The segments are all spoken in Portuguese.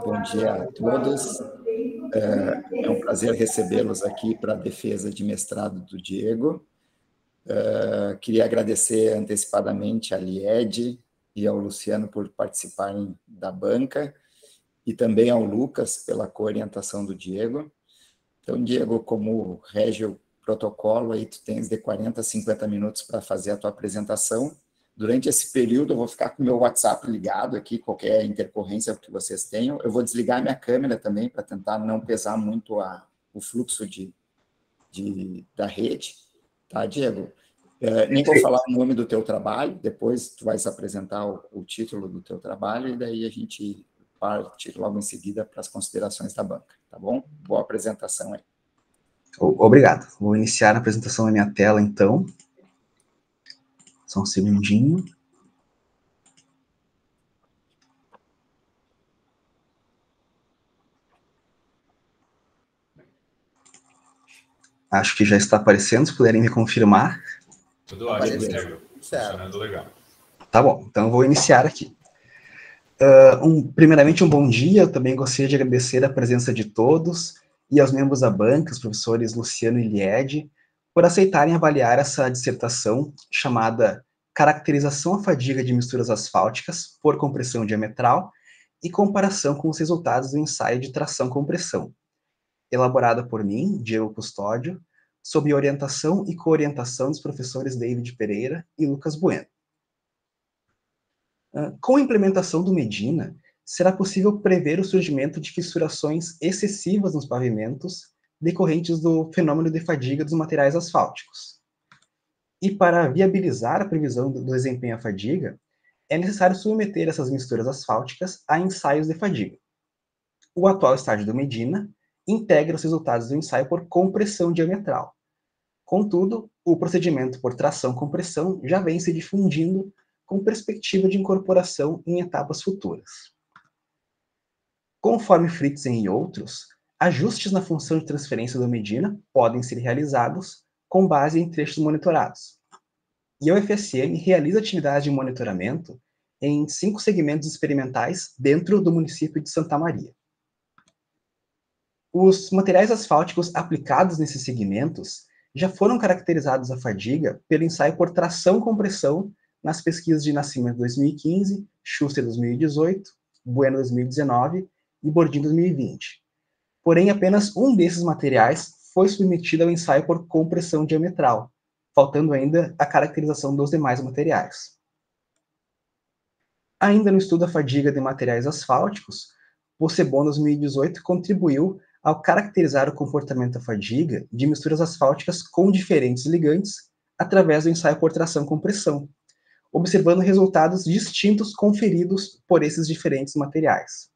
bom dia a todos. É um prazer recebê-los aqui para a defesa de mestrado do Diego. Queria agradecer antecipadamente à Lied e ao Luciano por participarem da banca e também ao Lucas pela coorientação do Diego. Então, Diego, como rege o protocolo, aí tu tens de 40 a 50 minutos para fazer a tua apresentação. Durante esse período, eu vou ficar com o meu WhatsApp ligado aqui, qualquer intercorrência que vocês tenham. Eu vou desligar minha câmera também, para tentar não pesar muito o fluxo da rede. Tá, Diego? Nem vou falar o nome do teu trabalho, depois tu vais apresentar o título do teu trabalho, e daí a gente parte logo em seguida para as considerações da banca, tá bom? Boa apresentação aí. Obrigado. Vou iniciar a apresentação na minha tela, então. Só um segundinho. Acho que já está aparecendo, se puderem me confirmar. Tudo ótimo, Diego. Funcionando legal. Tá bom, então eu vou iniciar aqui. Primeiramente, um bom dia. Eu também gostaria de agradecer a presença de todos e aos membros da banca, os professores Luciano e Lied, por aceitarem avaliar essa dissertação chamada Caracterização à Fadiga de Misturas Asfálticas por Compressão Diametral e Comparação com os Resultados do Ensaio de Tração-Compressão, elaborada por mim, Diego Custódio, sob orientação e coorientação dos professores David Pereira e Lucas Bueno. Com a implementação do Medina, será possível prever o surgimento de fissurações excessivas nos pavimentos decorrentes do fenômeno de fadiga dos materiais asfálticos. E para viabilizar a previsão do desempenho à fadiga, é necessário submeter essas misturas asfálticas a ensaios de fadiga. O atual estágio do Medina integra os resultados do ensaio por compressão diametral. Contudo, o procedimento por tração-compressão já vem se difundindo com perspectiva de incorporação em etapas futuras. Conforme Fritzen e outros, ajustes na função de transferência do Medina podem ser realizados com base em trechos monitorados. E a UFSM realiza atividade de monitoramento em 5 segmentos experimentais dentro do município de Santa Maria. Os materiais asfálticos aplicados nesses segmentos já foram caracterizados à fadiga pelo ensaio por tração-compressão nas pesquisas de Nascimento 2015, Schuster 2018, Bueno 2019 e Bordin 2020. Porém, apenas um desses materiais foi submetido ao ensaio por compressão diametral, faltando ainda a caracterização dos demais materiais. Ainda no estudo da fadiga de materiais asfálticos, o Cebon 2018 contribuiu ao caracterizar o comportamento da fadiga de misturas asfálticas com diferentes ligantes através do ensaio por tração-compressão, observando resultados distintos conferidos por esses diferentes materiais.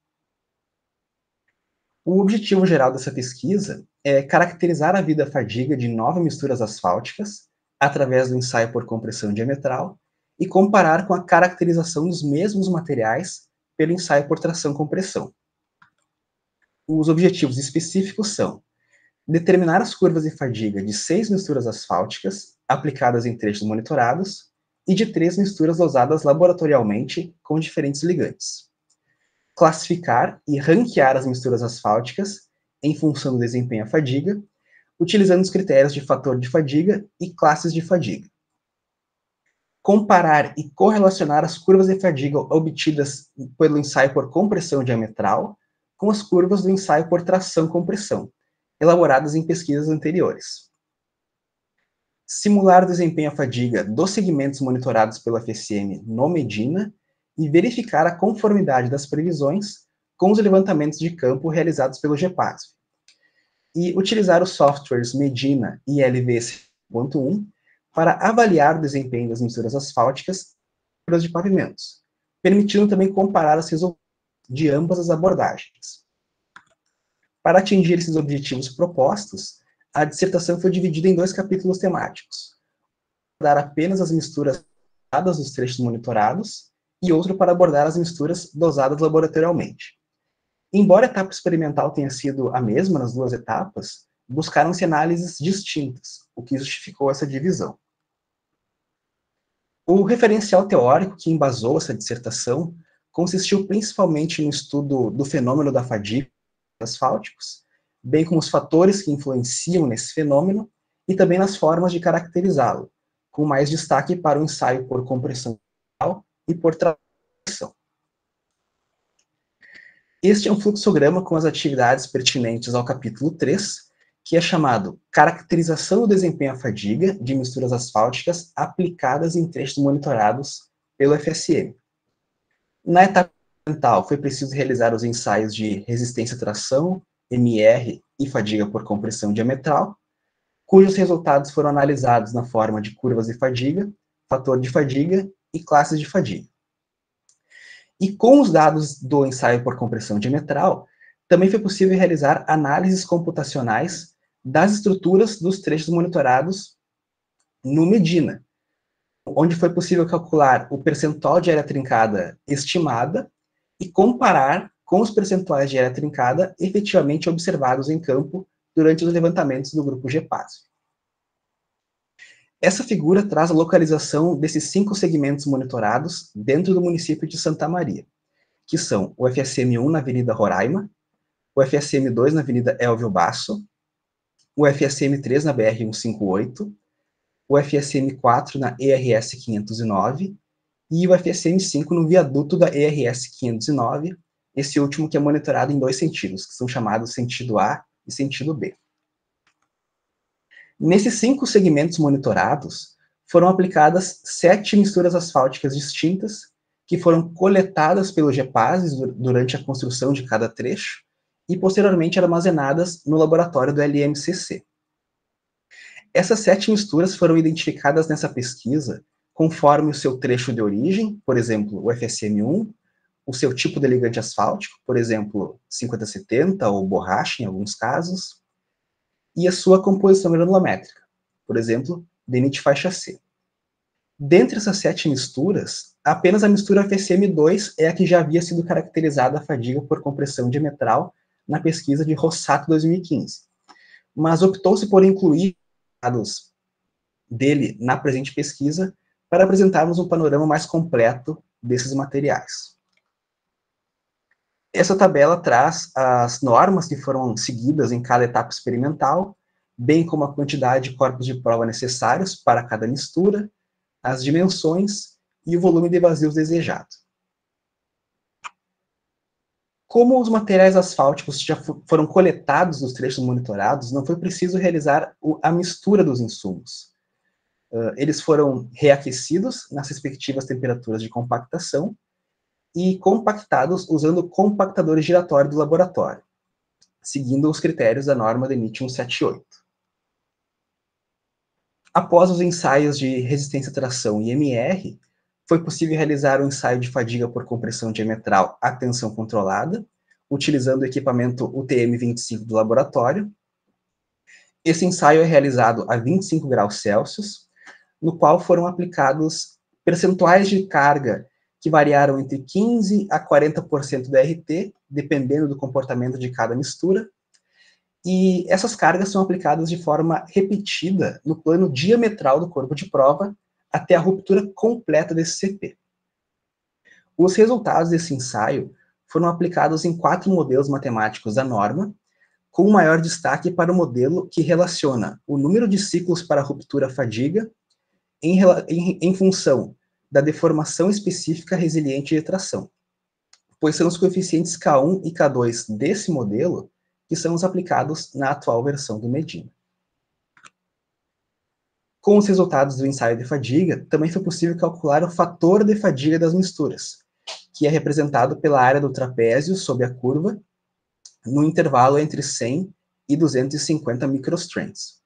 O objetivo geral dessa pesquisa é caracterizar a vida-fadiga de 9 misturas asfálticas através do ensaio por compressão diametral e comparar com a caracterização dos mesmos materiais pelo ensaio por tração-compressão. Os objetivos específicos são determinar as curvas de fadiga de 6 misturas asfálticas aplicadas em trechos monitorados e de 3 misturas dosadas laboratorialmente com diferentes ligantes. Classificar e ranquear as misturas asfálticas em função do desempenho à fadiga, utilizando os critérios de fator de fadiga e classes de fadiga. Comparar e correlacionar as curvas de fadiga obtidas pelo ensaio por compressão diametral com as curvas do ensaio por tração-compressão, elaboradas em pesquisas anteriores. Simular o desempenho à fadiga dos segmentos monitorados pela FSM no Medina e verificar a conformidade das previsões com os levantamentos de campo realizados pelo GEPASV. E utilizar os softwares Medina e LV-1 para avaliar o desempenho das misturas asfálticas e de pavimentos, permitindo também comparar os resultados de ambas as abordagens. Para atingir esses objetivos propostos, a dissertação foi dividida em 2 capítulos temáticos. Para abordar apenas as misturas dosadas dos trechos monitorados e outro para abordar as misturas dosadas laboratorialmente. Embora a etapa experimental tenha sido a mesma nas 2 etapas, buscaram-se análises distintas, o que justificou essa divisão. O referencial teórico que embasou essa dissertação consistiu principalmente no estudo do fenômeno da fadiga dos asfálticos, bem como os fatores que influenciam nesse fenômeno e também nas formas de caracterizá-lo, com mais destaque para o ensaio por compressão e por tração. Este é um fluxograma com as atividades pertinentes ao capítulo 3, que é chamado Caracterização do desempenho à fadiga de misturas asfálticas aplicadas em trechos monitorados pelo FSM. Na etapa experimental, foi preciso realizar os ensaios de resistência à tração, MR e fadiga por compressão diametral, cujos resultados foram analisados na forma de curvas de fadiga, fator de fadiga e classes de fadiga. E com os dados do ensaio por compressão diametral, também foi possível realizar análises computacionais das estruturas dos trechos monitorados no Medina, onde foi possível calcular o percentual de área trincada estimada e comparar com os percentuais de área trincada efetivamente observados em campo durante os levantamentos do grupo GEPASV. Essa figura traz a localização desses 5 segmentos monitorados dentro do município de Santa Maria, que são o FSM-1 na Avenida Roraima, o FSM-2 na Avenida Elvio Basso, o FSM-3 na BR-158, o FSM-4 na ERS 509 e o FSM-5 no viaduto da ERS 509, esse último que é monitorado em 2 sentidos, que são chamados sentido A e sentido B. Nesses 5 segmentos monitorados, foram aplicadas 7 misturas asfálticas distintas, que foram coletadas pelo GEPASV durante a construção de cada trecho, e posteriormente armazenadas no laboratório do LMCC. Essas 7 misturas foram identificadas nessa pesquisa conforme o seu trecho de origem, por exemplo, o FSM1, o seu tipo de ligante asfáltico, por exemplo, 5070 ou borracha em alguns casos, e a sua composição granulométrica, por exemplo, DENIT faixa C. Dentre essas 7 misturas, apenas a mistura FSM2 é a que já havia sido caracterizada a fadiga por compressão diametral na pesquisa de Rossato 2015. Mas optou-se por incluir dados dele na presente pesquisa para apresentarmos um panorama mais completo desses materiais. Essa tabela traz as normas que foram seguidas em cada etapa experimental, bem como a quantidade de corpos de prova necessários para cada mistura, as dimensões e o volume de vazios desejado. Como os materiais asfálticos já foram coletados dos trechos monitorados, não foi preciso realizar a mistura dos insumos. Eles foram reaquecidos nas respectivas temperaturas de compactação e compactados usando compactadores giratórios do laboratório, seguindo os critérios da norma DENIT 178. Após os ensaios de resistência à tração e MR, foi possível realizar o ensaio de fadiga por compressão diametral à tensão controlada, utilizando o equipamento UTM-25 do laboratório. Esse ensaio é realizado a 25 graus Celsius, no qual foram aplicados percentuais de carga que variaram entre 15% a 40% da RT, dependendo do comportamento de cada mistura, e essas cargas são aplicadas de forma repetida no plano diametral do corpo de prova, até a ruptura completa desse CP. Os resultados desse ensaio foram aplicados em 4 modelos matemáticos da norma, com maior destaque para o modelo que relaciona o número de ciclos para ruptura fadiga em função da deformação específica resiliente de tração, pois são os coeficientes K1 e K2 desse modelo que são os aplicados na atual versão do Medina. Com os resultados do ensaio de fadiga, também foi possível calcular o fator de fadiga das misturas, que é representado pela área do trapézio sob a curva, no intervalo entre 100 e 250 microstrands.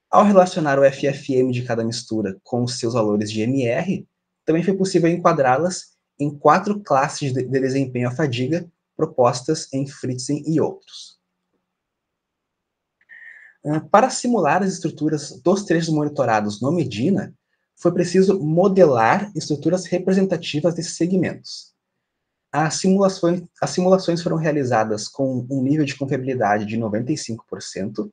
Ao relacionar o FFM de cada mistura com os seus valores de MR, também foi possível enquadrá-las em 4 classes de desempenho à fadiga propostas em Fritzen e outros. Para simular as estruturas dos trechos monitorados no Medina, foi preciso modelar estruturas representativas desses segmentos. As simulações foram realizadas com um nível de confiabilidade de 95%,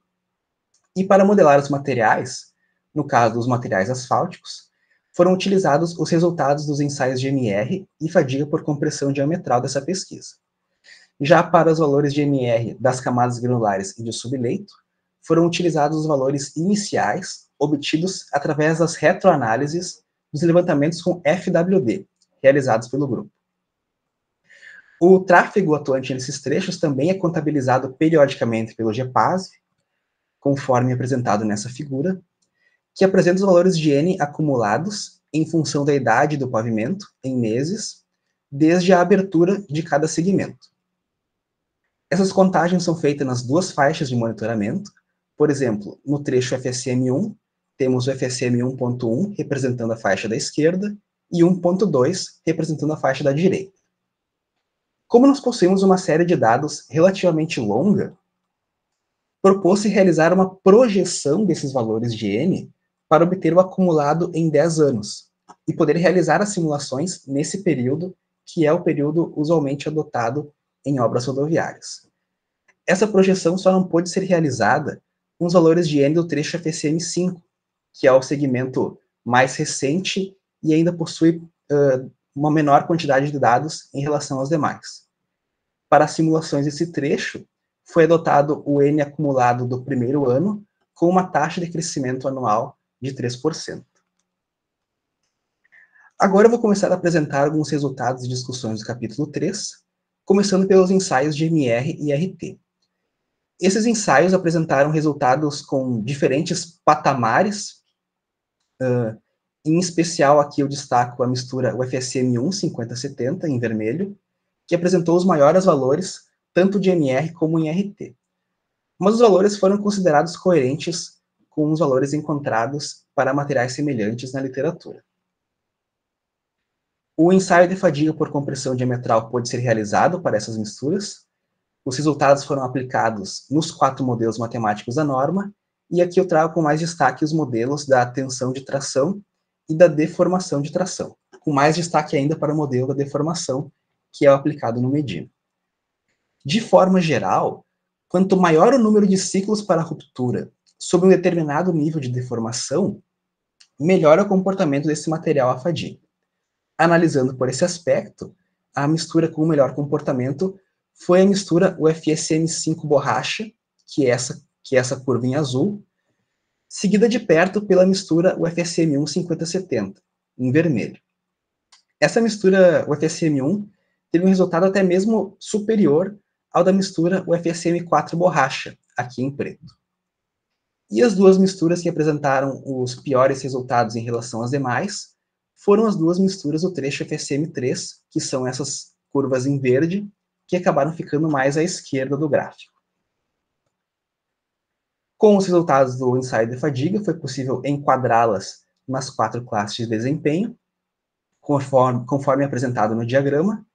e para modelar os materiais, no caso dos materiais asfálticos, foram utilizados os resultados dos ensaios de MR e fadiga por compressão diametral dessa pesquisa. Já para os valores de MR das camadas granulares e de subleito, foram utilizados os valores iniciais obtidos através das retroanálises dos levantamentos com FWD, realizados pelo grupo. O tráfego atuante nesses trechos também é contabilizado periodicamente pelo GEPASV, conforme apresentado nessa figura, que apresenta os valores de N acumulados em função da idade do pavimento, em meses, desde a abertura de cada segmento. Essas contagens são feitas nas duas faixas de monitoramento. Por exemplo, no trecho FSM1, temos o FSM 1.1 representando a faixa da esquerda e 1.2 representando a faixa da direita. Como nós possuímos uma série de dados relativamente longa, propôs-se realizar uma projeção desses valores de N para obter o acumulado em 10 anos e poder realizar as simulações nesse período, que é o período usualmente adotado em obras rodoviárias. Essa projeção só não pôde ser realizada com os valores de N do trecho FSM5, que é o segmento mais recente e ainda possui uma menor quantidade de dados em relação aos demais. Para as simulações desse trecho, foi adotado o N acumulado do primeiro ano, com uma taxa de crescimento anual de 3%. Agora eu vou começar a apresentar alguns resultados e discussões do capítulo 3, começando pelos ensaios de MR e RT. Esses ensaios apresentaram resultados com diferentes patamares, em especial aqui eu destaco a mistura UFSM1 50-70, em vermelho, que apresentou os maiores valores, tanto de MR como em RT. Mas os valores foram considerados coerentes com os valores encontrados para materiais semelhantes na literatura. O ensaio de fadiga por compressão diametral pôde ser realizado para essas misturas. Os resultados foram aplicados nos 4 modelos matemáticos da norma, e aqui eu trago com mais destaque os modelos da tensão de tração e da deformação de tração, com mais destaque ainda para o modelo da deformação, que é o aplicado no Medina. De forma geral, quanto maior o número de ciclos para ruptura sob um determinado nível de deformação, melhor é o comportamento desse material à fadiga. Analisando por esse aspecto, a mistura com o melhor comportamento foi a mistura UFSM5 borracha, que é essa curva em azul, seguida de perto pela mistura UFSM1 50-70, em vermelho. Essa mistura UFSM1 teve um resultado até mesmo superior ao da mistura UFSM4 borracha, aqui em preto. E as duas misturas que apresentaram os piores resultados em relação às demais foram as duas misturas do trecho FSM3, que são essas curvas em verde, que acabaram ficando mais à esquerda do gráfico. Com os resultados do ensaio de fadiga, foi possível enquadrá-las nas 4 classes de desempenho, conforme apresentado no diagrama,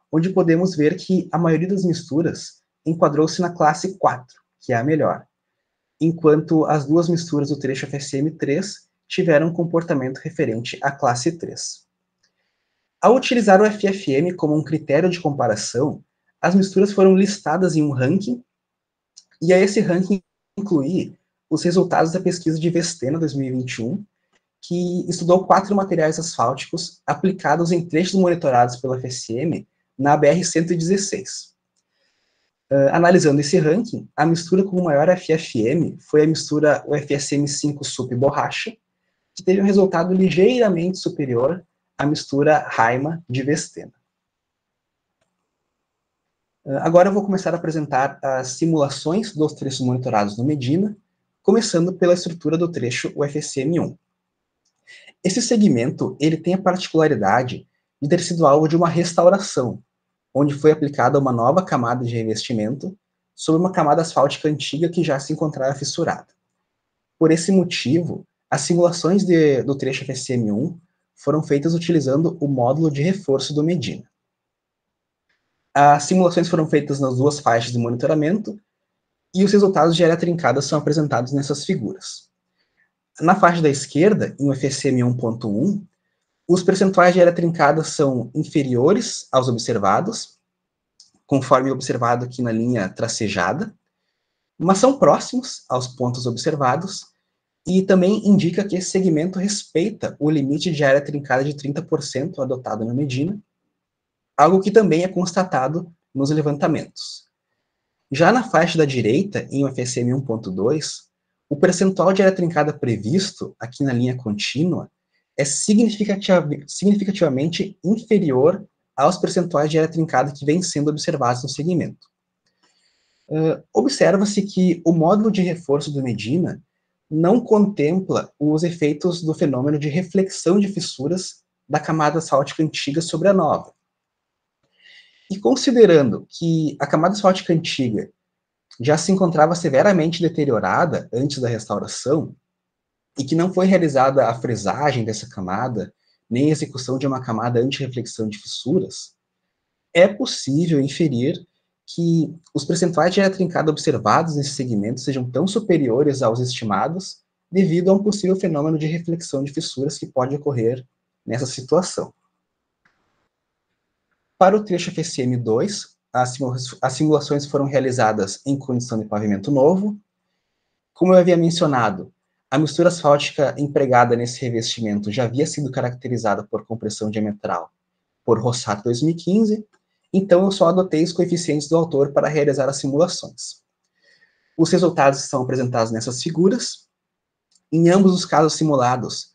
onde podemos ver que a maioria das misturas enquadrou-se na classe 4, que é a melhor, enquanto as duas misturas do trecho FSM3 tiveram um comportamento referente à classe 3. Ao utilizar o FFM como um critério de comparação, as misturas foram listadas em um ranking, e a esse ranking incluí os resultados da pesquisa de Vestena 2021, que estudou 4 materiais asfálticos aplicados em trechos monitorados pela FSM na BR-116. Analisando esse ranking, a mistura com o maior FFM foi a mistura UFSM5 Sup borracha, que teve um resultado ligeiramente superior à mistura Raima de Vestena. Agora eu vou começar a apresentar as simulações dos trechos monitorados no Medina, começando pela estrutura do trecho UFSM1. Esse segmento ele tem a particularidade de ter sido alvo de uma restauração, onde foi aplicada uma nova camada de revestimento sobre uma camada asfáltica antiga que já se encontrava fissurada. Por esse motivo, as simulações do trecho FSM1 foram feitas utilizando o módulo de reforço do Medina. As simulações foram feitas nas duas faixas de monitoramento e os resultados de área trincada são apresentados nessas figuras. Na faixa da esquerda, em UFSM 1.1, os percentuais de área trincada são inferiores aos observados, conforme observado aqui na linha tracejada, mas são próximos aos pontos observados, e também indica que esse segmento respeita o limite de área trincada de 30% adotado na Medina, algo que também é constatado nos levantamentos. Já na faixa da direita, em UFSM 1.2, o percentual de área trincada previsto, aqui na linha contínua, é significativamente inferior aos percentuais de área trincada que vêm sendo observados no segmento. Observa-se que o módulo de reforço do Medina não contempla os efeitos do fenômeno de reflexão de fissuras da camada asfáltica antiga sobre a nova. E considerando que a camada asfáltica antiga já se encontrava severamente deteriorada antes da restauração, e que não foi realizada a fresagem dessa camada, nem a execução de uma camada anti-reflexão de fissuras, é possível inferir que os percentuais de área trincada observados nesse segmento sejam tão superiores aos estimados devido a um possível fenômeno de reflexão de fissuras que pode ocorrer nessa situação. Para o trecho FSM2, as simulações foram realizadas em condição de pavimento novo. Como eu havia mencionado, a mistura asfáltica empregada nesse revestimento já havia sido caracterizada por compressão diametral por Rossato 2015, então eu só adotei os coeficientes do autor para realizar as simulações. Os resultados estão apresentados nessas figuras. Em ambos os casos simulados,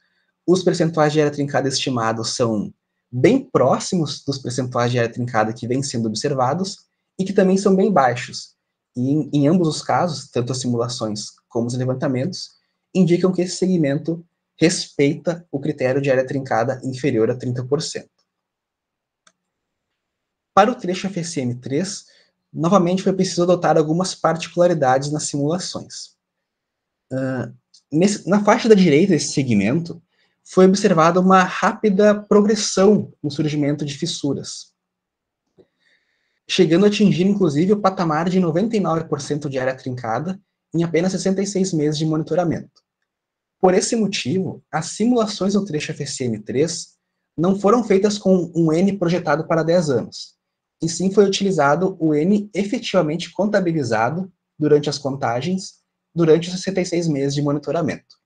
os percentuais de área trincada estimados são bem próximos dos percentuais de área trincada que vêm sendo observados e que também são bem baixos. E em ambos os casos, tanto as simulações como os levantamentos, indicam que esse segmento respeita o critério de área trincada inferior a 30%. Para o trecho FSM3, novamente foi preciso adotar algumas particularidades nas simulações. Na faixa da direita desse segmento, foi observada uma rápida progressão no surgimento de fissuras, chegando a atingir, inclusive, o patamar de 99% de área trincada em apenas 66 meses de monitoramento. Por esse motivo, as simulações no trecho FSM3 não foram feitas com um N projetado para 10 anos, e sim foi utilizado o N efetivamente contabilizado durante as contagens, durante os 66 meses de monitoramento.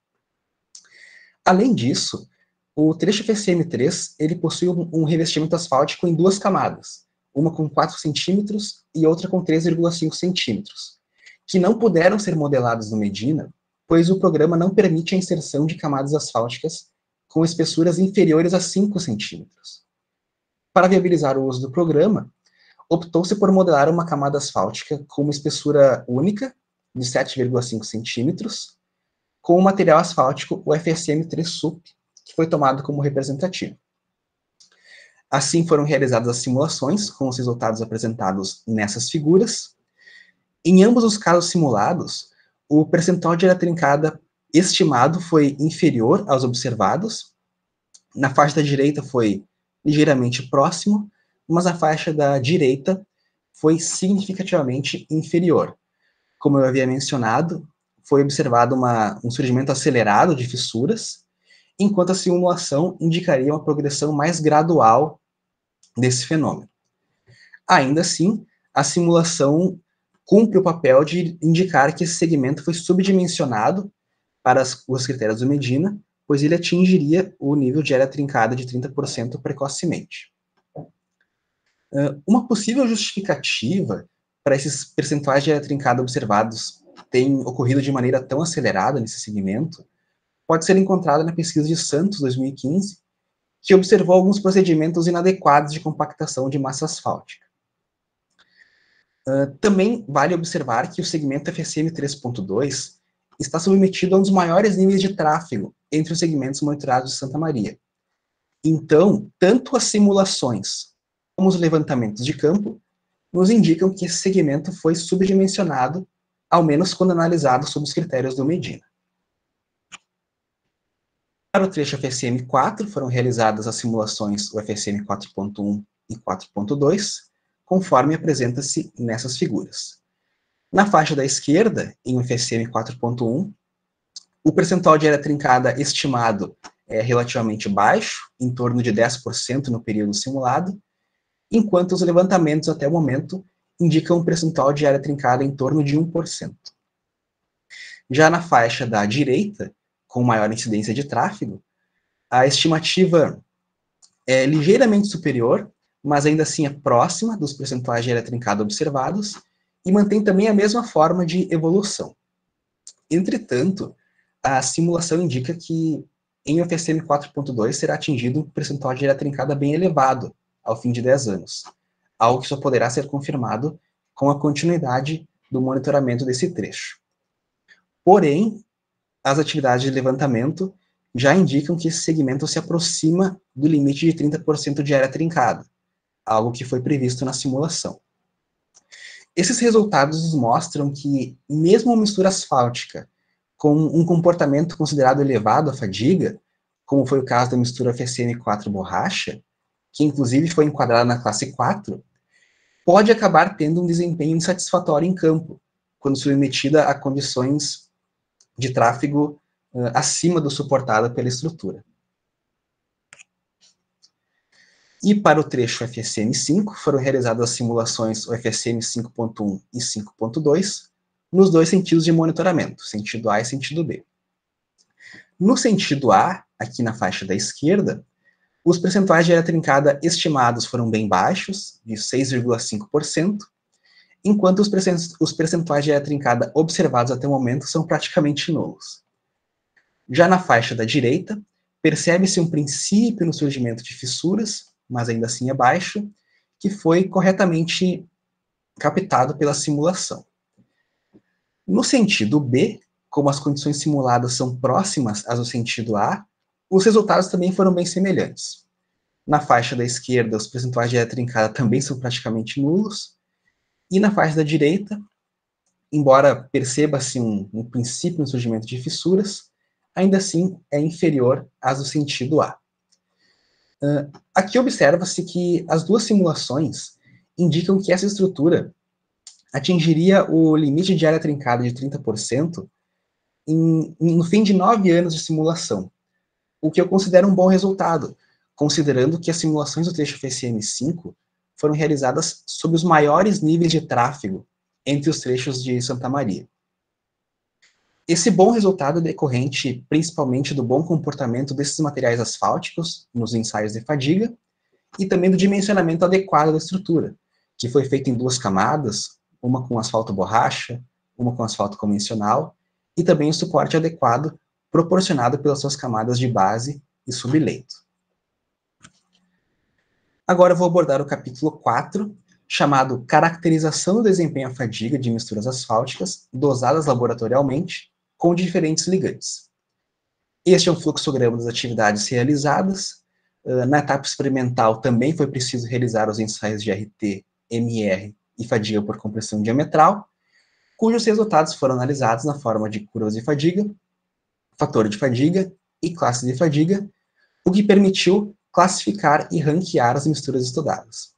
Além disso, o trecho FSM3 ele possui um revestimento asfáltico em duas camadas, uma com 4 centímetros e outra com 3,5 centímetros, que não puderam ser modelados no Medina, pois o programa não permite a inserção de camadas asfálticas com espessuras inferiores a 5 centímetros. Para viabilizar o uso do programa, optou-se por modelar uma camada asfáltica com uma espessura única, de 7,5 centímetros, com o material asfáltico UFSM3 SUP, que foi tomado como representativo. Assim foram realizadas as simulações, com os resultados apresentados nessas figuras. Em ambos os casos simulados, o percentual de área trincada estimado foi inferior aos observados. Na faixa da direita foi ligeiramente próximo, mas a faixa da direita foi significativamente inferior. Como eu havia mencionado, foi observado um surgimento acelerado de fissuras, enquanto a simulação indicaria uma progressão mais gradual desse fenômeno. Ainda assim, a simulação cumpre o papel de indicar que esse segmento foi subdimensionado para os critérios do Medina, pois ele atingiria o nível de área trincada de 30% precocemente. Uma possível justificativa para esses percentuais de área trincada observados terem ocorrido de maneira tão acelerada nesse segmento pode ser encontrada na pesquisa de Santos, 2015, que observou alguns procedimentos inadequados de compactação de massa asfáltica. Também vale observar que o segmento FSM 3.2 está submetido a um dos maiores níveis de tráfego entre os segmentos monitorados de Santa Maria. Então, tanto as simulações como os levantamentos de campo nos indicam que esse segmento foi subdimensionado, ao menos quando analisado sob os critérios do Medina. Para o trecho FSM 4, foram realizadas as simulações UFSM 4.1 e 4.2, conforme apresenta-se nessas figuras. Na faixa da esquerda, em UFSM 4.1, o percentual de área trincada estimado é relativamente baixo, em torno de 10% no período simulado, enquanto os levantamentos até o momento indicam um percentual de área trincada em torno de 1%. Já na faixa da direita, com maior incidência de tráfego, a estimativa é ligeiramente superior, mas ainda assim é próxima dos percentuais de área trincada observados e mantém também a mesma forma de evolução. Entretanto, a simulação indica que em UFSM 4.2 será atingido um percentual de área trincada bem elevado ao fim de 10 anos, algo que só poderá ser confirmado com a continuidade do monitoramento desse trecho. Porém, as atividades de levantamento já indicam que esse segmento se aproxima do limite de 30% de área trincada, algo que foi previsto na simulação. Esses resultados mostram que, mesmo uma mistura asfáltica com um comportamento considerado elevado à fadiga, como foi o caso da mistura FSM4 borracha, que inclusive foi enquadrada na classe 4, pode acabar tendo um desempenho insatisfatório em campo, quando submetida a condições de tráfego acima do suportado pela estrutura. E para o trecho FSM5, foram realizadas as simulações FSM 5.1 e 5.2, nos dois sentidos de monitoramento, sentido A e sentido B. No sentido A, aqui na faixa da esquerda, os percentuais de área trincada estimados foram bem baixos, de 6,5%, enquanto os percentuais de área trincada observados até o momento são praticamente nulos. Já na faixa da direita, percebe-se um princípio no surgimento de fissuras, mas ainda assim é baixo, que foi corretamente captado pela simulação. No sentido B, como as condições simuladas são próximas às do sentido A, os resultados também foram bem semelhantes. Na faixa da esquerda, os percentuais de área trincada também são praticamente nulos, e na faixa da direita, embora perceba-se um princípio no surgimento de fissuras, ainda assim é inferior às do sentido A. Aqui observa-se que as duas simulações indicam que essa estrutura atingiria o limite de área trincada de 30% no fim de 9 anos de simulação, o que eu considero um bom resultado, considerando que as simulações do trecho FSM5 foram realizadas sob os maiores níveis de tráfego entre os trechos de Santa Maria. Esse bom resultado é decorrente principalmente do bom comportamento desses materiais asfálticos nos ensaios de fadiga e também do dimensionamento adequado da estrutura, que foi feito em 2 camadas, uma com asfalto borracha, uma com asfalto convencional, e também o suporte adequado proporcionado pelas suas camadas de base e subleito. Agora eu vou abordar o capítulo 4, chamado Caracterização do desempenho à fadiga de misturas asfálticas dosadas laboratorialmente com diferentes ligantes. Este é um fluxograma das atividades realizadas. Na etapa experimental também foi preciso realizar os ensaios de RT, MR e fadiga por compressão diametral, cujos resultados foram analisados na forma de curvas de fadiga, fator de fadiga e classe de fadiga, o que permitiu classificar e ranquear as misturas estudadas.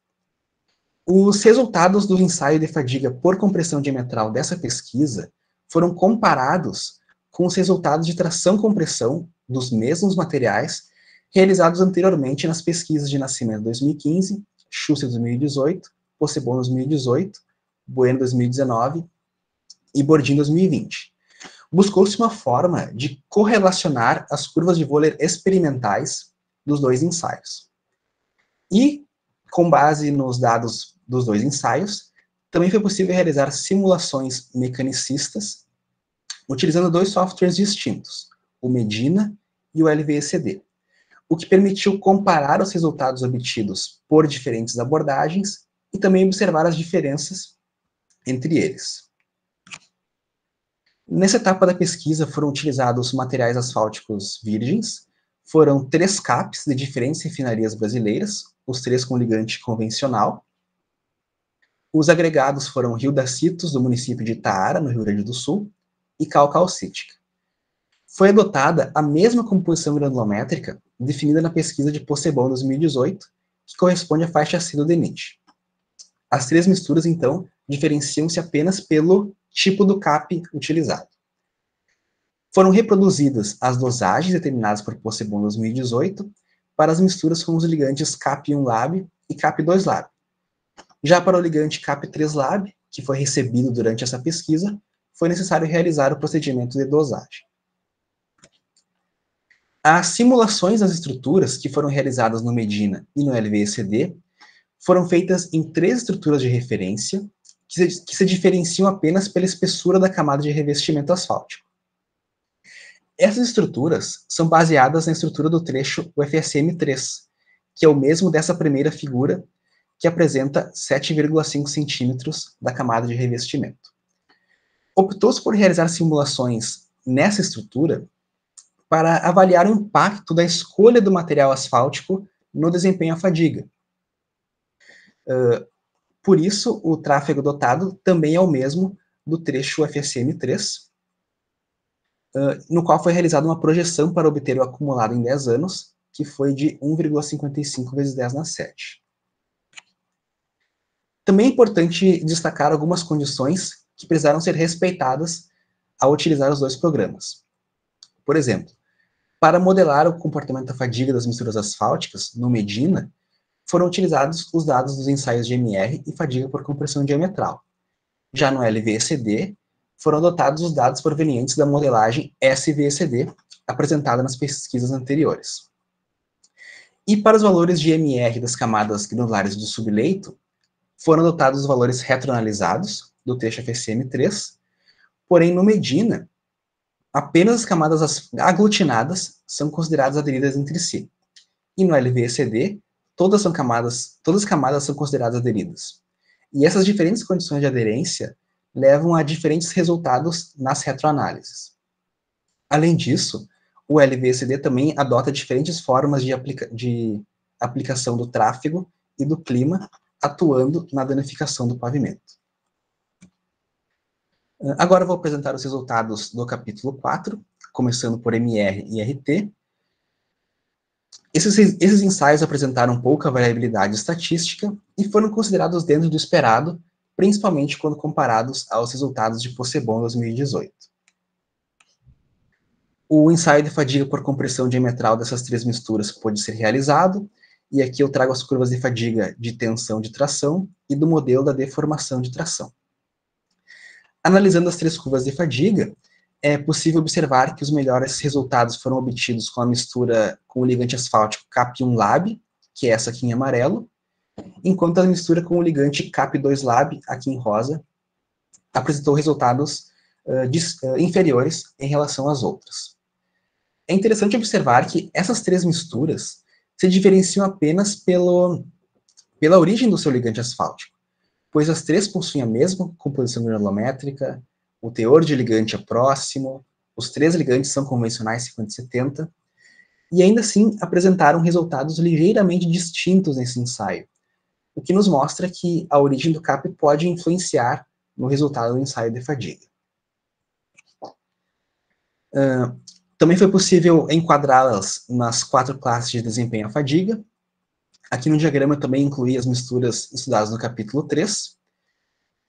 Os resultados do ensaio de fadiga por compressão diametral dessa pesquisa foram comparados com os resultados de tração-compressão dos mesmos materiais realizados anteriormente nas pesquisas de Nascimento 2015, Schuster 2018, Possebon 2018, Bueno 2019 e Bordin 2020. Buscou-se uma forma de correlacionar as curvas de Wöhler experimentais dos dois ensaios. E, com base nos dados dos dois ensaios, também foi possível realizar simulações mecanicistas utilizando 2 softwares distintos, o Medina e o LVECD, o que permitiu comparar os resultados obtidos por diferentes abordagens e também observar as diferenças entre eles. Nessa etapa da pesquisa foram utilizados materiais asfálticos virgens, foram 3 CAPs de diferentes refinarias brasileiras, os 3 com ligante convencional. Os agregados foram Rio das Citos, do município de Itaara, no Rio Grande do Sul, e calcítica. Foi adotada a mesma composição granulométrica definida na pesquisa de Possebon 2018, que corresponde à faixa C do DENIT. As 3 misturas, então, diferenciam-se apenas pelo tipo do CAP utilizado. Foram reproduzidas as dosagens determinadas por Possebon 2018 para as misturas com os ligantes CAP1-Lab e CAP2-Lab. Já para o ligante CAP3-Lab, que foi recebido durante essa pesquisa, foi necessário realizar o procedimento de dosagem. As simulações das estruturas que foram realizadas no Medina e no LVECD foram feitas em 3 estruturas de referência que se diferenciam apenas pela espessura da camada de revestimento asfáltico. Essas estruturas são baseadas na estrutura do trecho UFSM3, que é o mesmo dessa primeira figura, que apresenta 7,5 centímetros da camada de revestimento. Optou-se por realizar simulações nessa estrutura para avaliar o impacto da escolha do material asfáltico no desempenho à fadiga. Por isso, o tráfego dotado também é o mesmo do trecho UFSM3, no qual foi realizada uma projeção para obter o acumulado em 10 anos, que foi de 1,55 vezes 10 na 7. Também é importante destacar algumas condições que precisaram ser respeitadas ao utilizar os 2 programas. Por exemplo, para modelar o comportamento da fadiga das misturas asfálticas no Medina, foram utilizados os dados dos ensaios de MR e fadiga por compressão diametral. Já no LVECD, foram adotados os dados provenientes da modelagem SVECD, apresentada nas pesquisas anteriores. E para os valores de MR das camadas granulares do subleito, foram adotados os valores retroanalisados do trecho FSM3, porém no Medina, apenas as camadas aglutinadas são consideradas aderidas entre si. E no LVECD, todas as camadas são consideradas aderidas. E essas diferentes condições de aderência levam a diferentes resultados nas retroanálises. Além disso, o LVECD também adota diferentes formas de aplicação do tráfego e do clima, atuando na danificação do pavimento. Agora eu vou apresentar os resultados do capítulo 4, começando por MR e RT. Esses ensaios apresentaram pouca variabilidade estatística e foram considerados dentro do esperado, principalmente quando comparados aos resultados de Possebon 2018. O ensaio de fadiga por compressão diametral dessas 3 misturas pôde ser realizado, e aqui eu trago as curvas de fadiga de tensão de tração e do modelo da deformação de tração. Analisando as 3 curvas de fadiga, é possível observar que os melhores resultados foram obtidos com a mistura com o ligante asfáltico CAP1-LAB, que é essa aqui em amarelo, enquanto a mistura com o ligante CAP2-LAB, aqui em rosa, apresentou resultados inferiores em relação às outras. É interessante observar que essas 3 misturas se diferenciam apenas pela origem do seu ligante asfáltico, pois as 3 possuem a mesma composição granulométrica, o teor de ligante é próximo, os 3 ligantes são convencionais 50-70, e ainda assim apresentaram resultados ligeiramente distintos nesse ensaio, o que nos mostra que a origem do CAP pode influenciar no resultado do ensaio de fadiga. Também foi possível enquadrá-las nas 4 classes de desempenho à fadiga. Aqui no diagrama eu também incluí as misturas estudadas no capítulo 3,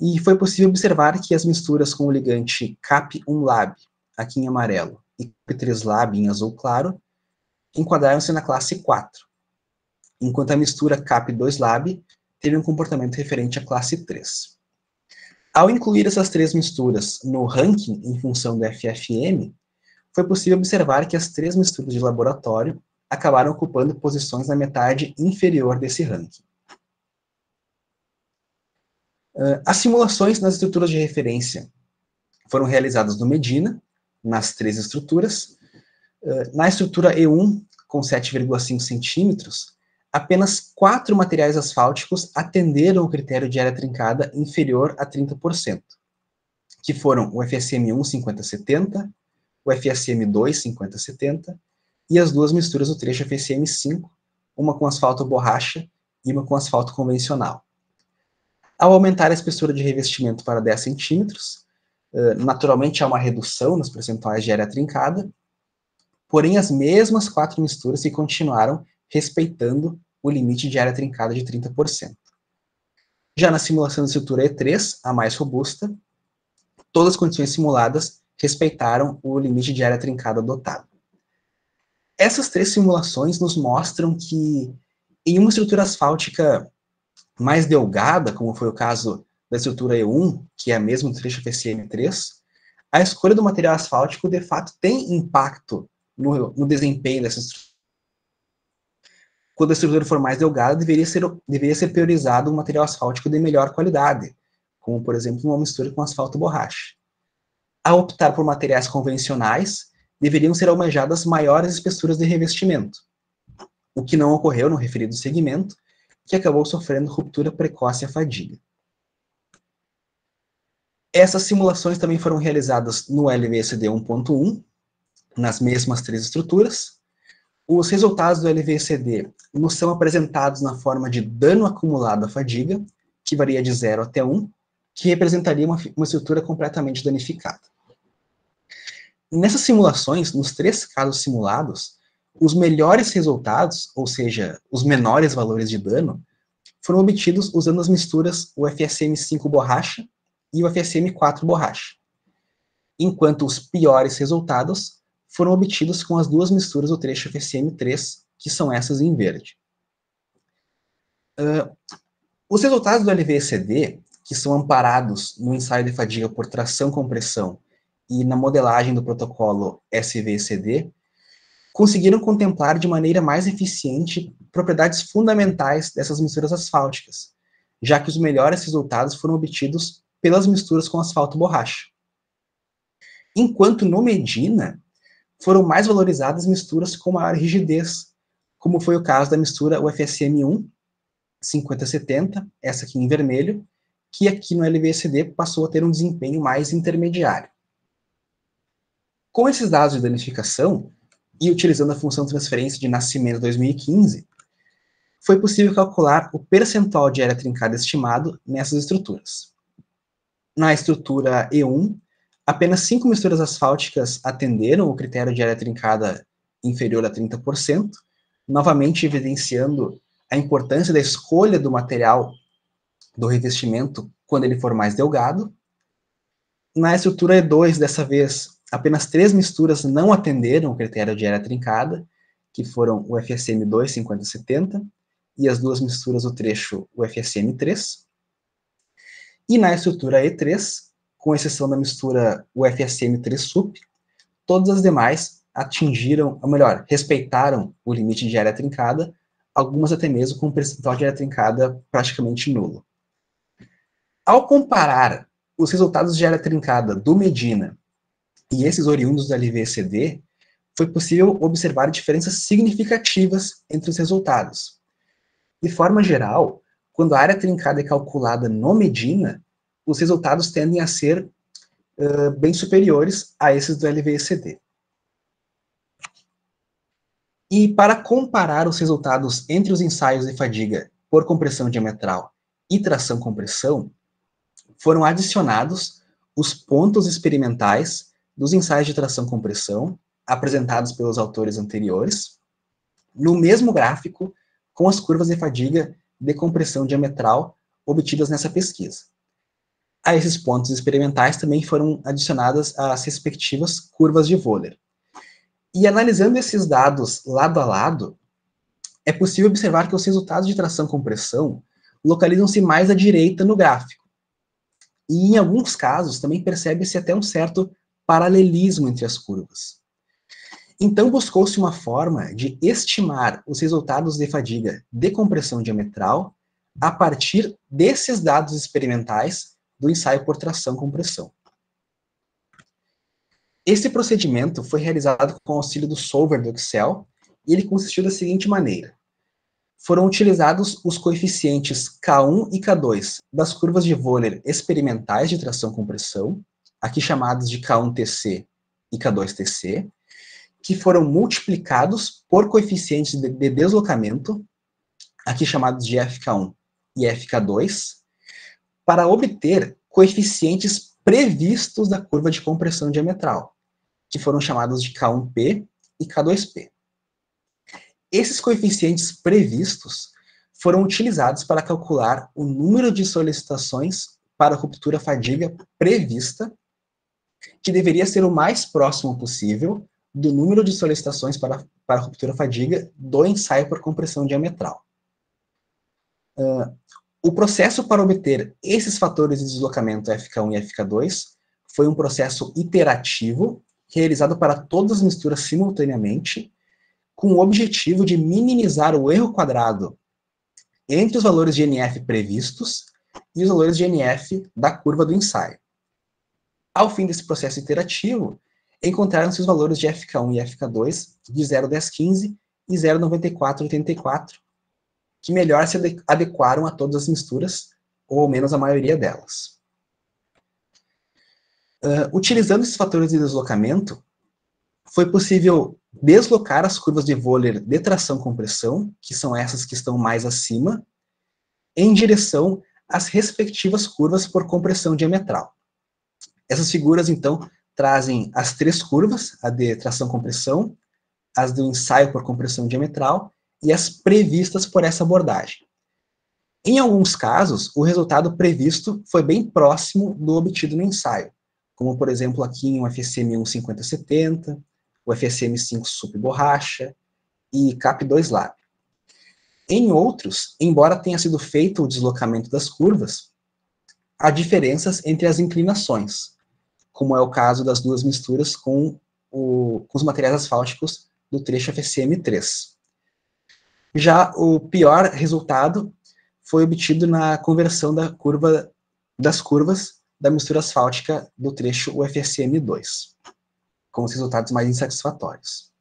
e foi possível observar que as misturas com o ligante CAP1-LAB, aqui em amarelo, e CAP3-LAB em azul claro, enquadraram-se na classe 4, enquanto a mistura CAP2-LAB teve um comportamento referente à classe 3. Ao incluir essas 3 misturas no ranking em função do FFM, foi possível observar que as 3 misturas de laboratório acabaram ocupando posições na metade inferior desse ranking. As simulações nas estruturas de referência foram realizadas no Medina, nas 3 estruturas. Na estrutura E1, com 7,5 centímetros, apenas 4 materiais asfálticos atenderam o critério de área trincada inferior a 30%, que foram o FSM1 50-70, o FSM2 50-70 e as 2 misturas do trecho FSM5, uma com asfalto borracha e uma com asfalto convencional. Ao aumentar a espessura de revestimento para 10 centímetros, naturalmente há uma redução nos percentuais de área trincada, porém as mesmas 4 misturas se continuaram respeitando o limite de área trincada de 30%. Já na simulação da estrutura E3, a mais robusta, todas as condições simuladas respeitaram o limite de área trincada adotado. Essas 3 simulações nos mostram que em uma estrutura asfáltica mais delgada, como foi o caso da estrutura E1, que é a mesma do trecho FSM3, a escolha do material asfáltico, de fato, tem impacto no desempenho dessa estrutura. Quando a estrutura for mais delgada, deveria ser priorizado um material asfáltico de melhor qualidade, como, por exemplo, uma mistura com asfalto borracha. Ao optar por materiais convencionais, deveriam ser almejadas maiores espessuras de revestimento, o que não ocorreu no referido segmento, que acabou sofrendo ruptura precoce à fadiga. Essas simulações também foram realizadas no LVCD 1.1, nas mesmas 3 estruturas. Os resultados do LVCD nos são apresentados na forma de dano acumulado à fadiga, que varia de 0 até 1, que representaria uma estrutura completamente danificada. Nessas simulações, nos 3 casos simulados, os melhores resultados, ou seja, os menores valores de dano, foram obtidos usando as misturas UFSM5 borracha e o UFSM4 borracha, enquanto os piores resultados foram obtidos com as 2 misturas do trecho FSM3, que são essas em verde. Os resultados do LVCD, que são amparados no ensaio de fadiga por tração-compressão e na modelagem do protocolo SVCD, conseguiram contemplar de maneira mais eficiente propriedades fundamentais dessas misturas asfálticas, já que os melhores resultados foram obtidos pelas misturas com asfalto borracha. Enquanto no Medina, foram mais valorizadas misturas com maior rigidez, como foi o caso da mistura UFSM1, 5070, essa aqui em vermelho, que aqui no LVCD passou a ter um desempenho mais intermediário. Com esses dados de danificação, e utilizando a função de transferência de nascimento 2015, foi possível calcular o percentual de área trincada estimado nessas estruturas. Na estrutura E1, apenas 5 misturas asfálticas atenderam o critério de área trincada inferior a 30%, novamente evidenciando a importância da escolha do material do revestimento quando ele for mais delgado. Na estrutura E2, dessa vez, apenas 3 misturas não atenderam o critério de área trincada, que foram o FSM2 5070 e as 2 misturas do trecho UFSM3. E na estrutura E3, com exceção da mistura UFSM3 SUP, todas as demais atingiram, ou melhor, respeitaram o limite de área trincada, algumas até mesmo com um percentual de área trincada praticamente nulo. Ao comparar os resultados de área trincada do Medina e esses oriundos da LVCD, foi possível observar diferenças significativas entre os resultados. De forma geral, quando a área trincada é calculada no Medina, os resultados tendem a ser bem superiores a esses do LVCD. E para comparar os resultados entre os ensaios de fadiga por compressão diametral e tração-compressão, foram adicionados os pontos experimentais dos ensaios de tração-compressão apresentados pelos autores anteriores, no mesmo gráfico com as curvas de fadiga de compressão diametral obtidas nessa pesquisa. A esses pontos experimentais também foram adicionadas as respectivas curvas de Wöhler. E analisando esses dados lado a lado, é possível observar que os resultados de tração-compressão localizam-se mais à direita no gráfico. E em alguns casos também percebe-se até um certo paralelismo entre as curvas. Então buscou-se uma forma de estimar os resultados de fadiga de compressão diametral a partir desses dados experimentais do ensaio por tração-compressão. Esse procedimento foi realizado com o auxílio do solver do Excel, e ele consistiu da seguinte maneira. Foram utilizados os coeficientes K1 e K2 das curvas de Wöhler experimentais de tração-compressão, aqui chamadas de K1TC e K2TC, que foram multiplicados por coeficientes de deslocamento, aqui chamados de FK1 e FK2, para obter coeficientes previstos da curva de compressão diametral, que foram chamados de K1P e K2P. Esses coeficientes previstos foram utilizados para calcular o número de solicitações para ruptura fadiga prevista, que deveria ser o mais próximo possível do número de solicitações para ruptura fadiga do ensaio por compressão diametral. O processo para obter esses fatores de deslocamento FK1 e FK2 foi um processo iterativo, realizado para todas as misturas simultaneamente, com o objetivo de minimizar o erro quadrado entre os valores de NF previstos e os valores de NF da curva do ensaio. Ao fim desse processo iterativo, encontraram-se os valores de FK1 e FK2 de 0,1015 e 0,9484, que melhor se adequaram a todas as misturas, ou ao menos a maioria delas. Utilizando esses fatores de deslocamento, foi possível deslocar as curvas de Wöhler de tração-compressão, que são essas que estão mais acima, em direção às respectivas curvas por compressão diametral. Essas figuras, então, trazem as três curvas, a de tração-compressão, as do ensaio por compressão diametral e as previstas por essa abordagem. Em alguns casos, o resultado previsto foi bem próximo do obtido no ensaio, como, por exemplo, aqui em um FSM1 5070, o FSM5 SUP borracha e CAP2 Lab. Em outros, embora tenha sido feito o deslocamento das curvas, há diferenças entre as inclinações, como é o caso das duas misturas com os materiais asfálticos do trecho FSM3. Já o pior resultado foi obtido na conversão das curvas da mistura asfáltica do trecho UFSM2, com os resultados mais insatisfatórios.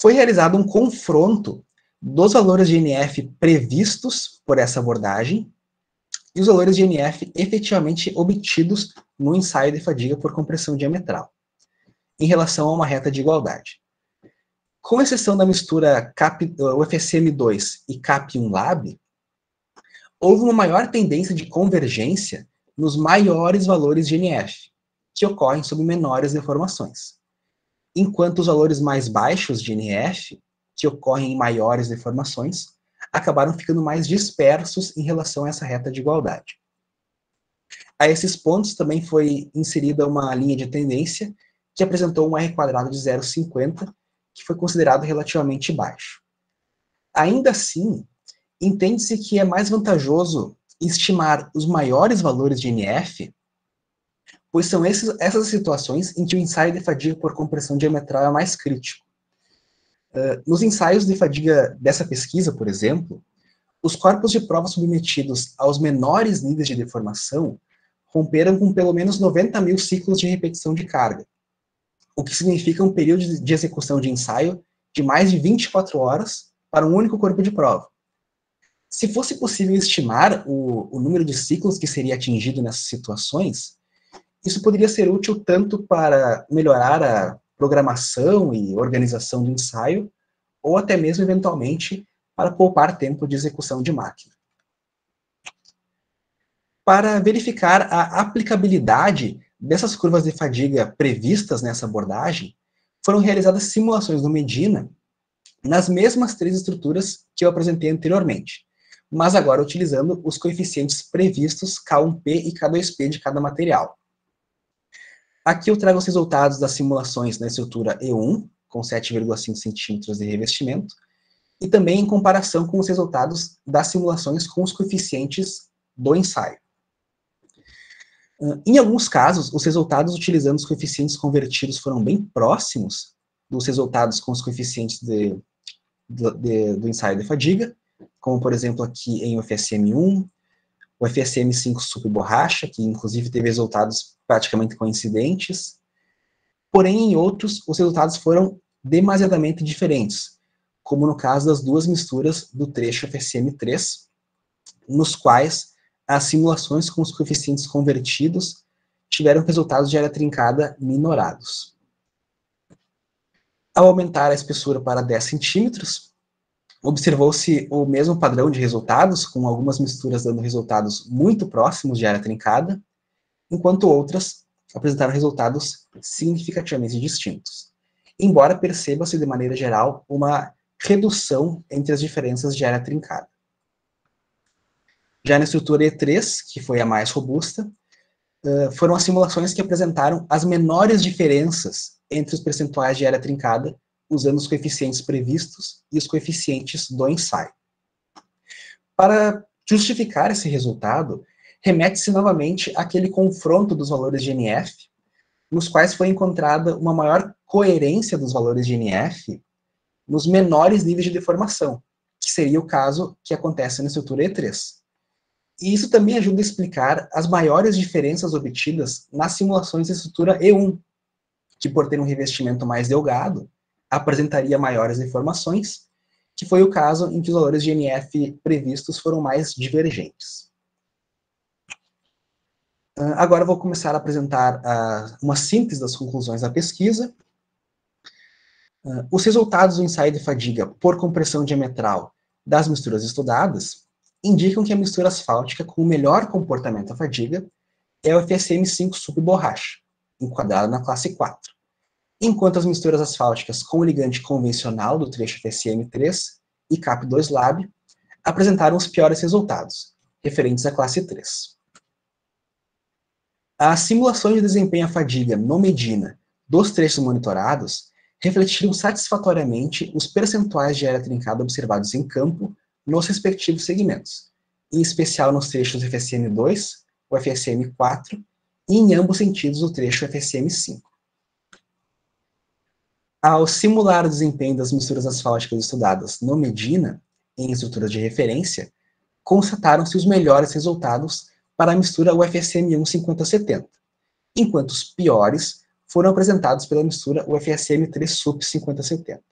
Foi realizado um confronto dos valores de NF previstos por essa abordagem e os valores de NF efetivamente obtidos no ensaio de fadiga por compressão diametral, em relação a uma reta de igualdade. Com exceção da mistura UFSM2 e CAP1 Lab, houve uma maior tendência de convergência nos maiores valores de NF, que ocorrem sob menores deformações, enquanto os valores mais baixos de NF, que ocorrem em maiores deformações, acabaram ficando mais dispersos em relação a essa reta de igualdade. A esses pontos também foi inserida uma linha de tendência que apresentou um R quadrado de 0,50, que foi considerado relativamente baixo. Ainda assim, entende-se que é mais vantajoso estimar os maiores valores de NF, pois são essas situações em que o ensaio de fadiga por compressão diametral é mais crítico. Nos ensaios de fadiga dessa pesquisa, por exemplo, os corpos de prova submetidos aos menores níveis de deformação romperam com pelo menos 90 mil ciclos de repetição de carga, o que significa um período de execução de ensaio de mais de 24 horas para um único corpo de prova. Se fosse possível estimar o número de ciclos que seria atingido nessas situações, isso poderia ser útil tanto para melhorar a programação e organização do ensaio, ou até mesmo, eventualmente, para poupar tempo de execução de máquina. Para verificar a aplicabilidade dessas curvas de fadiga previstas nessa abordagem, foram realizadas simulações no Medina nas mesmas três estruturas que eu apresentei anteriormente, mas agora utilizando os coeficientes previstos K1P e K2P de cada material. Aqui eu trago os resultados das simulações na estrutura E1, com 7,5 centímetros de revestimento, e também em comparação com os resultados das simulações com os coeficientes do ensaio. Em alguns casos, os resultados utilizando os coeficientes convertidos foram bem próximos dos resultados com os coeficientes do ensaio de fadiga, como, por exemplo, aqui em UFSM1, o FSM5 SUP borracha, que inclusive teve resultados praticamente coincidentes. Porém, em outros, os resultados foram demasiadamente diferentes, como no caso das duas misturas do trecho FSM3, nos quais as simulações com os coeficientes convertidos tiveram resultados de área trincada minorados. Ao aumentar a espessura para 10 centímetros, observou-se o mesmo padrão de resultados, com algumas misturas dando resultados muito próximos de área trincada, enquanto outras apresentaram resultados significativamente distintos, embora perceba-se de maneira geral uma redução entre as diferenças de área trincada. Já na estrutura E3, que foi a mais robusta, foram as simulações que apresentaram as menores diferenças entre os percentuais de área trincada, usando os coeficientes previstos e os coeficientes do ensaio. Para justificar esse resultado, remete-se novamente àquele confronto dos valores de NF, nos quais foi encontrada uma maior coerência dos valores de NF nos menores níveis de deformação, que seria o caso que acontece na estrutura E3. E isso também ajuda a explicar as maiores diferenças obtidas nas simulações da estrutura E1, que por ter um revestimento mais delgado, apresentaria maiores deformações, que foi o caso em que os valores de NF previstos foram mais divergentes. Agora eu vou começar a apresentar uma síntese das conclusões da pesquisa. Os resultados do ensaio de fadiga por compressão diametral das misturas estudadas indicam que a mistura asfáltica com o melhor comportamento à fadiga é o FSM5 subborracha, enquadrado na classe 4, enquanto as misturas asfálticas com o ligante convencional do trecho FSM3 e CAP2 Lab apresentaram os piores resultados, referentes à classe 3. As simulações de desempenho à fadiga no Medina dos trechos monitorados refletiram satisfatoriamente os percentuais de área trincada observados em campo nos respectivos segmentos, em especial nos trechos FSM2, o FSM4 e em ambos sentidos o trecho FSM5. Ao simular o desempenho das misturas asfálticas estudadas no Medina, em estruturas de referência, constataram-se os melhores resultados para a mistura UFSM1 5070, enquanto os piores foram apresentados pela mistura UFSM3 SUP 5070.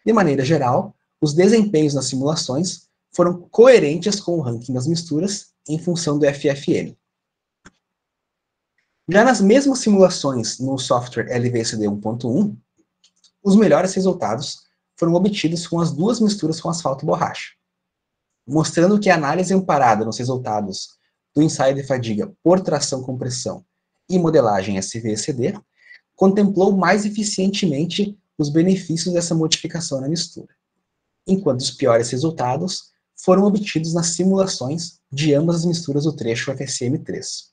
De maneira geral, os desempenhos nas simulações foram coerentes com o ranking das misturas em função do FFM. Já nas mesmas simulações no software LVCD 1.1, os melhores resultados foram obtidos com as duas misturas com asfalto borracha, mostrando que a análise amparada nos resultados do ensaio de fadiga por tração-compressão e modelagem SVCD contemplou mais eficientemente os benefícios dessa modificação na mistura, enquanto os piores resultados foram obtidos nas simulações de ambas as misturas do trecho FSM3.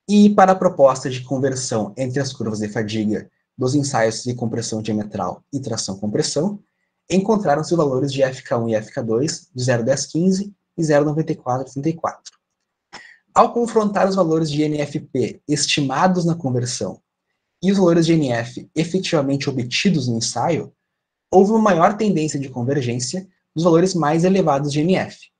E para a proposta de conversão entre as curvas de fadiga dos ensaios de compressão diametral e tração-compressão, encontraram-se valores de FK1 e FK2 de 0,1015 e 0,9434. Ao confrontar os valores de NFP estimados na conversão e os valores de NF efetivamente obtidos no ensaio, houve uma maior tendência de convergência dos valores mais elevados de NF,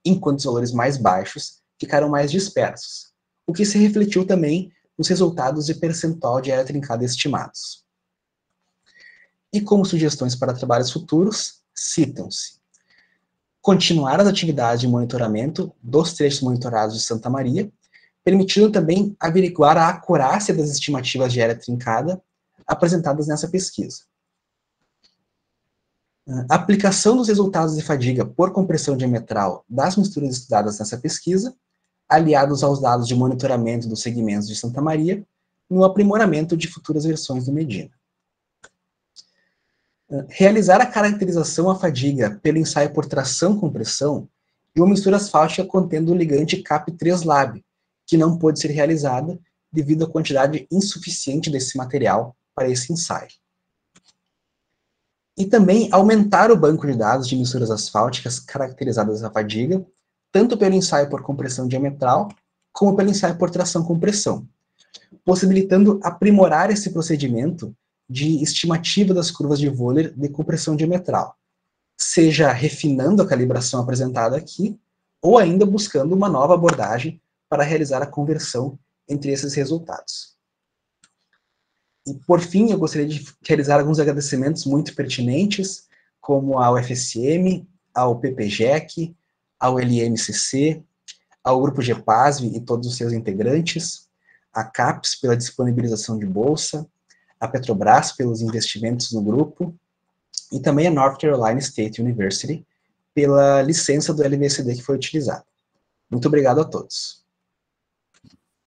enquanto os valores mais baixos ficaram mais dispersos, o que se refletiu também nos resultados de percentual de área trincada estimados. E como sugestões para trabalhos futuros, citam-se continuar as atividades de monitoramento dos trechos monitorados de Santa Maria, permitindo também averiguar a acurácia das estimativas de área trincada apresentadas nessa pesquisa. A aplicação dos resultados de fadiga por compressão diametral das misturas estudadas nessa pesquisa, aliados aos dados de monitoramento dos segmentos de Santa Maria, no aprimoramento de futuras versões do Medina. Realizar a caracterização à fadiga pelo ensaio por tração-compressão e uma mistura asfáltica contendo o ligante CAP3 Lab, que não pôde ser realizada devido à quantidade insuficiente desse material para esse ensaio. E também aumentar o banco de dados de misturas asfálticas caracterizadas à fadiga, tanto pelo ensaio por compressão diametral, como pelo ensaio por tração-compressão, possibilitando aprimorar esse procedimento de estimativa das curvas de Wöhler de compressão diametral, seja refinando a calibração apresentada aqui, ou ainda buscando uma nova abordagem para realizar a conversão entre esses resultados. E, por fim, eu gostaria de realizar alguns agradecimentos muito pertinentes, como ao FSM, ao PPGEC, ao LMCC, ao Grupo GEPASV e todos os seus integrantes, à CAPES pela disponibilização de bolsa, a Petrobras pelos investimentos no grupo, e também a North Carolina State University pela licença do LVCD que foi utilizada. Muito obrigado a todos.